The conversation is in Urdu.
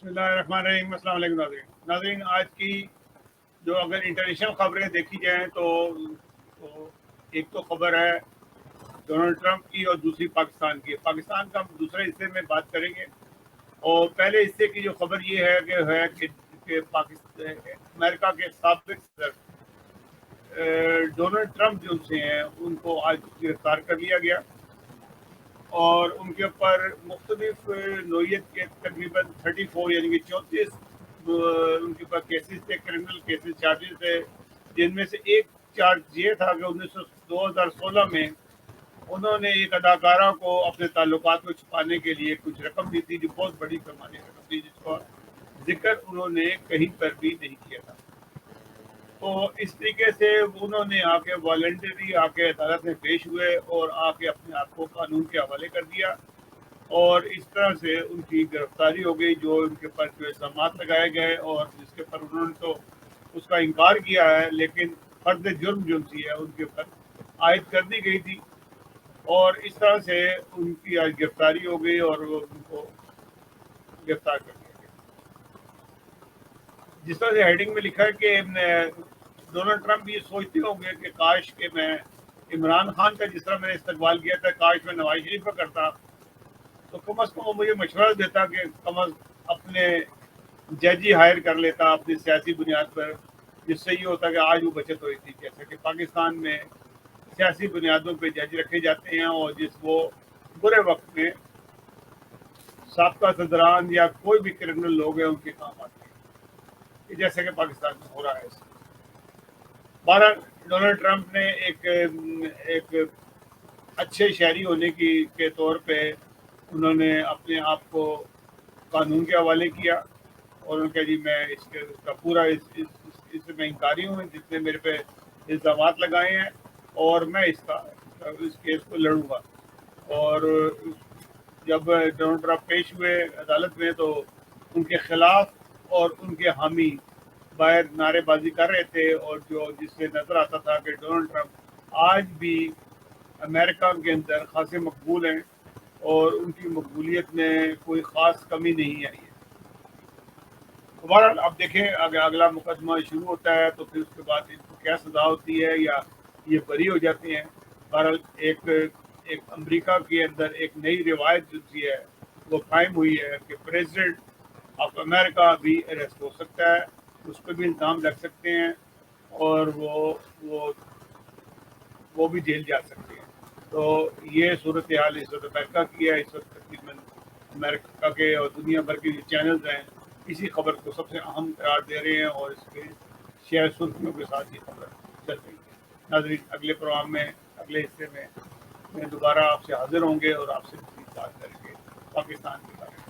بسم اللہ الرحمن الرحیم. السلام علیکم ناظرین. آج کی جو اگر انٹرنیشنل خبریں دیکھی جائیں تو ایک تو خبر ہے ڈونلڈ ٹرمپ کی اور دوسری پاکستان کی. پاکستان کا ہم دوسرے حصے میں بات کریں گے. اور پہلے حصے کی جو خبر یہ ہے کہ پاکستان امریکہ کے سابق صدر ڈونلڈ ٹرمپ جو سے ہیں ان کو آج گرفتار کر لیا گیا اور ان کے اوپر مختلف نوعیت کے تقریباً 34 یعنی کہ 34 ان کے اوپر کیسز تھے, کرمنل کیسز, چارجز تھے, جن میں سے ایک چارج یہ تھا کہ 2016 میں انہوں نے ایک اداکارہ کو اپنے تعلقات کو چھپانے کے لیے کچھ رقم دی تھی, جو بہت بڑی پیمانے کی رقم تھی, جس کا ذکر انہوں نے کہیں پر بھی نہیں کیا تھا. تو اس طریقے سے انہوں نے آ کے والنٹری آ کے عدالت میں پیش ہوئے اور آ کے اپنے آپ کو قانون کے حوالے کر دیا, اور اس طرح سے ان کی گرفتاری ہو گئی. جو ان کے پر جو الزامات لگائے گئے اور جس کے پر انہوں نے تو اس کا انکار کیا ہے, لیکن فرد جرم جو سی ہے ان کے اوپر عائد کر دی گئی تھی, اور اس طرح سے ان کی آج گرفتاری ہو گئی اور وہ ان کو گرفتار کر دیا گیا. جس طرح سے ہیڈنگ میں لکھا ہے کہ ڈونلڈ ٹرمپ یہ سوچتے ہوں گے کہ کاش کہ میں عمران خان کا جس طرح میں نے استقبال کیا تھا, کاش میں نواز شریف کا کرتا, تو کم از کم وہ مجھے مشورہ دیتا کہ کم از اپنے ججی ہائر کر لیتا اپنی سیاسی بنیاد پر, جس سے یہ ہوتا کہ آج وہ بچت ہوئی تھی. جیسے کہ پاکستان میں سیاسی بنیادوں پہ جج رکھے جاتے ہیں اور جس وہ برے وقت میں سابقہ صدران یا کوئی بھی کرمنل لوگ ہیں ان کے کام آتے ہیں, جیسے کہ پاکستان میں ہو رہا ہے. بہرحال ڈونلڈ ٹرمپ نے ایک اچھے شہری ہونے کے طور پہ انہوں نے اپنے آپ کو قانون کے حوالے کیا اور انہوں نے کہا جی میں اس کا پورا اس میں انکاری ہوں, جتنے میرے پہ الزامات لگائے ہیں, اور میں اس کیس کو لڑوں گا. اور جب ڈونلڈ ٹرمپ پیش ہوئے عدالت میں تو ان کے خلاف اور ان کے حامی باہر نعرے بازی کر رہے تھے, اور جس سے نظر آتا تھا کہ ڈونلڈ ٹرمپ آج بھی امریکہ کے اندر خاصے مقبول ہیں اور ان کی مقبولیت میں کوئی خاص کمی نہیں آئی ہے. بہرحال اب دیکھیں اگلا مقدمہ شروع ہوتا ہے تو پھر اس کے بعد ان کو کیا سزا ہوتی ہے یا یہ بری ہو جاتے ہیں. بہرحال ایک امریکہ کے اندر ایک نئی روایت جو سی ہے وہ قائم ہوئی ہے کہ پریزیڈنٹ آف امریکہ بھی اریسٹ ہو سکتا ہے, اس پہ بھی الزام لگ سکتے ہیں اور وہ بھی جیل جا سکتے ہیں. تو یہ صورتحال اس وقت امریکہ کی ہے. اس وقت تقریباً امریکہ کے اور دنیا بھر کے جو چینلز ہیں اسی خبر کو سب سے اہم قرار دے رہے ہیں اور اس کے شیئر سرخیوں کے ساتھ یہ خبر چل رہی ہے. ناظرین, اگلے پروگرام میں اگلے حصے میں دوبارہ آپ سے حاضر ہوں گے اور آپ سے مزید بات کریں گے پاکستان کے بارے میں.